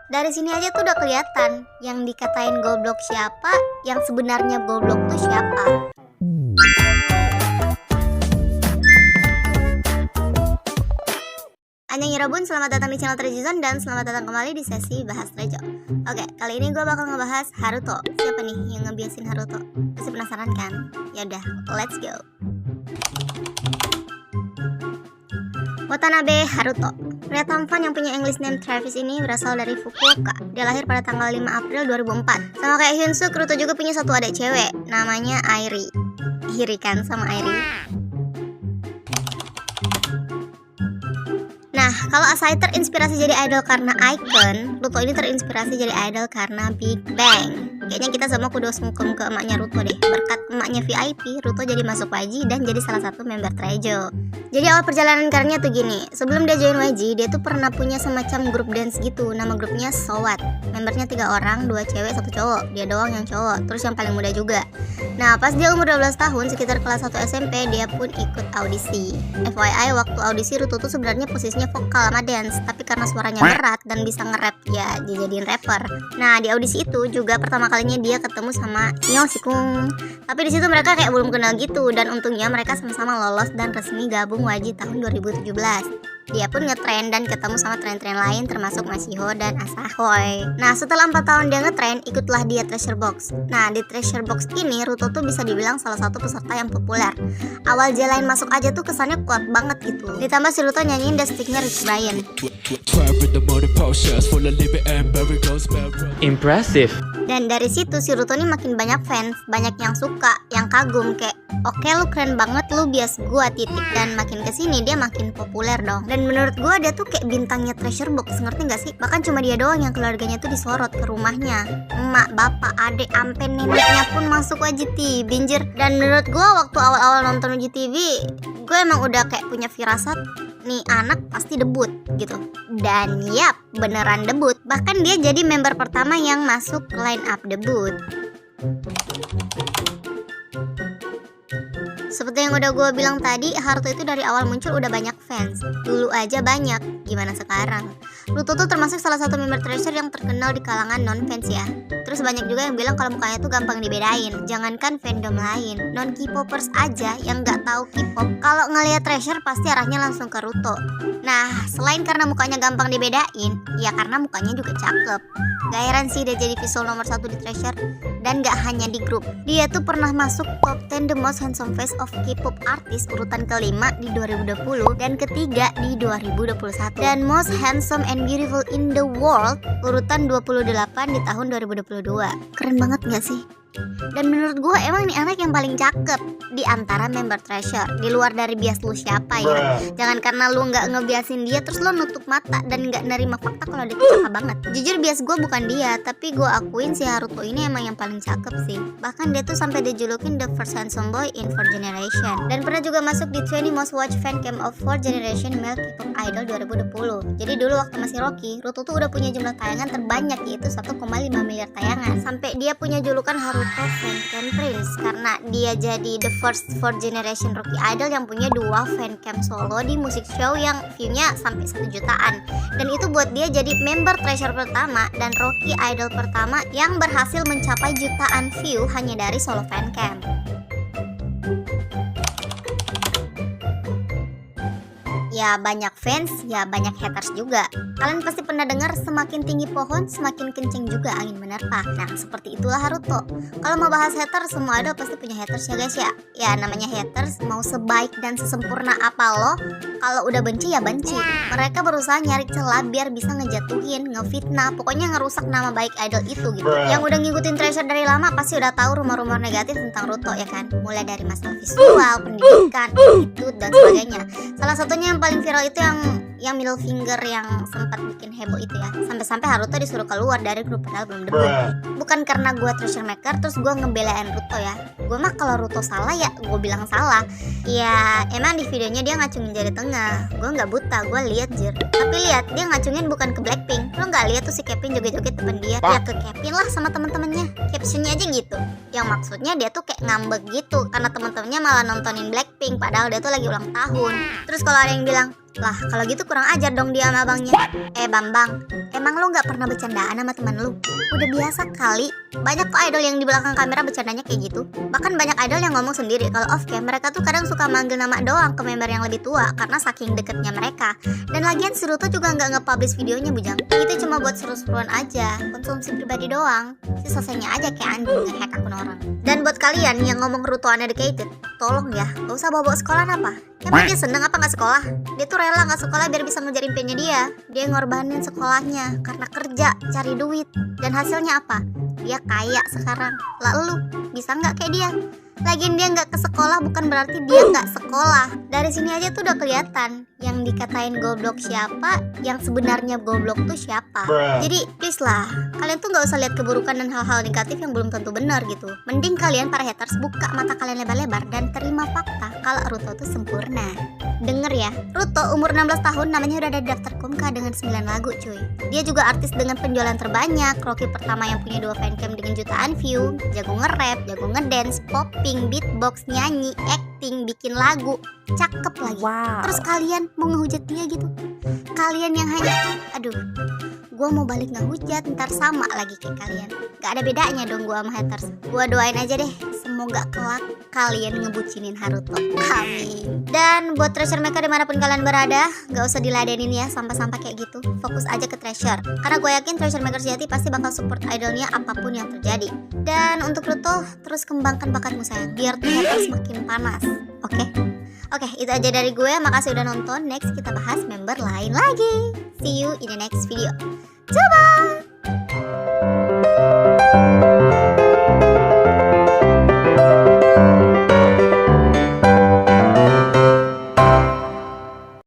Dari sini aja tuh udah kelihatan yang dikatain goblok siapa, yang sebenarnya goblok tuh siapa. Annyeonghaseyo, selamat datang di channel Trejizon dan selamat datang kembali di sesi bahas Trejo. Oke, kali ini gue bakal ngebahas Haruto. Siapa nih yang ngebiasin Haruto? Masih penasaran kan? Yaudah, let's go. Watanabe Haruto. Pria tampan yang punya English name Travis ini berasal dari Fukuoka. Dia lahir pada tanggal 5 April 2004. Sama kayak Hyunsuk, Haruto juga punya satu adik cewek, namanya Airi. Iri kan sama Airi? Nah, kalau Asahi terinspirasi jadi idol karena Icon, Haruto ini terinspirasi jadi idol karena Big Bang. Kayaknya kita semua kudu sungkem ke emaknya Haruto deh. Berkat emaknya VIP, Haruto jadi masuk YG dan jadi salah satu member Trejo. Jadi awal perjalanan karirnya tuh gini. Sebelum dia join YG, dia tuh pernah punya semacam grup dance gitu. Nama grupnya SOWAT. Membernya 3 orang, 2 cewek, 1 cowok. Dia doang yang cowok, terus yang paling muda juga. Nah, pas dia umur 12 tahun, sekitar kelas 1 SMP, dia pun ikut audisi. FYI, waktu audisi Haruto tuh sebenarnya posisinya vokal sama dance, tapi karena suaranya berat dan bisa nge-rap, ya dijadiin rapper. Nah, di audisi itu juga pertama kalinya dia ketemu sama Yoshikung. Tapi di situ mereka kayak belum kenal gitu, dan untungnya mereka sama-sama lolos dan resmi gabung YG tahun 2017. Dia pun ngetrend dan ketemu sama tren-tren lain termasuk Mashiho dan Asahoy. Nah, setelah 4 tahun dia ngetrend, ikutlah dia Treasure Box. Nah, di Treasure Box ini Haruto tuh bisa dibilang salah satu peserta yang populer. Awal jalain masuk aja tuh kesannya kuat banget gitu. Ditambah si Haruto nyanyiin The Stick-nya Rich Brian. Impressive. Dan dari situ si Haruto ini makin banyak fans, banyak yang suka, yang kagum kayak, oke lu keren banget, lu bias gua titik. Dan makin kesini dia makin populer dong. Dan menurut gua dia tuh kayak bintangnya Treasure Box, ngerti gak sih? Bahkan cuma dia doang yang keluarganya tuh disorot ke rumahnya. Emak, bapak, adik, ampe neneknya pun masuk WGTV, binjir. Dan menurut gua waktu awal-awal nonton WGTV, gue emang udah kayak punya firasat, nih anak pasti debut gitu. Dan yap, beneran debut. Bahkan dia jadi member pertama yang masuk line up debut. Seperti yang udah gue bilang tadi, Haruto itu dari awal muncul udah banyak fans. Dulu aja banyak, gimana sekarang? Haruto tuh termasuk salah satu member Treasure yang terkenal di kalangan non-fans ya. Terus banyak juga yang bilang kalau mukanya tuh gampang dibedain. Jangankan fandom lain, non-K-popers aja yang gak tahu K-pop, kalau ngeliat Treasure pasti arahnya langsung ke Haruto. Nah, selain karena mukanya gampang dibedain, ya karena mukanya juga cakep. Gak heran sih dia jadi visual nomor 1 di Treasure. Dan gak hanya di grup, dia tuh pernah masuk top 10 The Most Handsome Face of K-pop Artist urutan kelima di 2020 dan ketiga di 2021. Dan Most Handsome and Beautiful in the World urutan 28 di tahun 2022. Keren banget gak sih? Dan menurut gue emang nih anak yang paling cakep di antara member Treasure. Di luar dari bias lu siapa ya. Jangan karena lu gak ngebiasin dia terus lu nutup mata dan gak nerima fakta kalau dia tuh cakep banget. Jujur bias gue bukan dia, tapi gue akuin si Haruto ini emang yang paling cakep sih. Bahkan dia tuh sampai dijulukin the first handsome boy in 4 generation. Dan pernah juga masuk di 20 most watched fan cam of 4 generation male K-pop idol 2020. Jadi dulu waktu masih Rocky, Haruto tuh udah punya jumlah tayangan terbanyak, yaitu 1,5 miliar tayangan. Sampai dia punya julukan Haruto Fancam Prince karena dia jadi the first 4 generation Rocky idol yang punya 2 fancam solo di musik show yang view-nya sampai 1 jutaan. Dan itu buat dia jadi member Treasure pertama dan Rocky idol pertama yang berhasil mencapai jutaan view hanya dari solo fancam. Ya banyak fans, ya banyak haters juga. Kalian pasti pernah dengar semakin tinggi pohon, semakin kenceng juga angin menerpa. Nah, seperti itulah Haruto. Kalau mau bahas haters, semua idol pasti punya haters ya guys ya. Ya namanya haters, mau sebaik dan sesempurna apa lo, kalau udah benci ya benci. Mereka berusaha nyari celah biar bisa ngejatuhin, ngefitnah, pokoknya ngerusak nama baik idol itu gitu. Yang udah ngikutin Treasure dari lama pasti udah tahu rumor-rumor negatif tentang Haruto ya kan. Mulai dari masalah visual, pendidikan, attitude dan sebagainya. Salah satunya yang paling viral itu yang middle finger yang sempat bikin heboh itu ya. Sampai-sampai Haruto disuruh keluar dari grup padahal belum debut. Bukan karena gue Treasure Maker terus gue ngebelain Haruto ya. Gue mah kalau Haruto salah ya gue bilang salah. Ya emang di videonya dia ngacungin jari tengah. Gue nggak buta, gue lihat jir. Tapi lihat dia ngacungin bukan ke Blackpink. Lo nggak lihat tuh si Kevin joget-joget depan dia? Ya ke Kevin lah sama teman-temannya. Captionnya aja gitu. Yang maksudnya dia tuh kayak ngambek gitu karena teman-temannya malah nontonin Blackpink padahal dia tuh lagi ulang tahun. Terus kalau ada yang bilang Lah kalau gitu kurang ajar dong dia sama abangnya. Bambang, emang lo nggak pernah bercandaan sama teman lu? Udah biasa kali. Banyak kok idol yang di belakang kamera bercandanya kayak gitu. Bahkan banyak idol yang ngomong sendiri kalau off cam mereka tuh kadang suka manggil nama doang ke member yang lebih tua karena saking deketnya mereka. Dan lagian si Ruto juga nggak nge-publish videonya bujang. Itu cuma buat seru-seruan aja, konsumsi pribadi doang. Si selesainya aja kayak anjing nge-hack akun orang. Dan buat kalian yang ngomong Ruto uneducated, tolong ya, gak usah bawa-bawa sekolah apa. Emang dia seneng apa gak sekolah? Dia tuh rela gak sekolah biar bisa ngejar impiannya dia. Dia ngorbanin sekolahnya karena kerja, cari duit. Dan hasilnya apa? Dia kaya sekarang. Lalu bisa gak kayak dia? Lagian dia gak ke sekolah bukan berarti dia gak sekolah. Dari sini aja tuh udah kelihatan yang dikatain goblok siapa, yang sebenarnya goblok tuh siapa. Jadi please lah, kalian tuh gak usah lihat keburukan dan hal-hal negatif yang belum tentu benar gitu. Mending kalian para haters buka mata kalian lebar-lebar dan terima fakta kalau Ruto tuh sempurna. Denger ya, Ruto umur 16 tahun namanya udah ada di daftar Kumka dengan 9 lagu cuy. Dia juga artis dengan penjualan terbanyak, Rocky pertama yang punya 2 fancam dengan jutaan view, jago nge-rap, jago ngedance, popping, beatbox, nyanyi, acting, bikin lagu, cakep lagi. Terus kalian mau ngehujat dia gitu? Kalian yang hanya, aduh, gue mau balik ngehujat ntar sama lagi kayak kalian. Gak ada bedanya dong gue sama haters. Gue doain aja deh, semoga kelak kalian ngebucinin Haruto. Amin. Dan buat treasure maker dimanapun kalian berada, gak usah diladenin ya sampah-sampah kayak gitu. Fokus aja ke treasure, karena gue yakin treasure maker sejati pasti bakal support idolnya apapun yang terjadi. Dan untuk Ruto, terus kembangkan bakatmu sayang, biar tuh haters makin panas. Oke, itu aja dari gue. Makasih udah nonton. Next kita bahas member lain lagi. See you in the next video. Coba.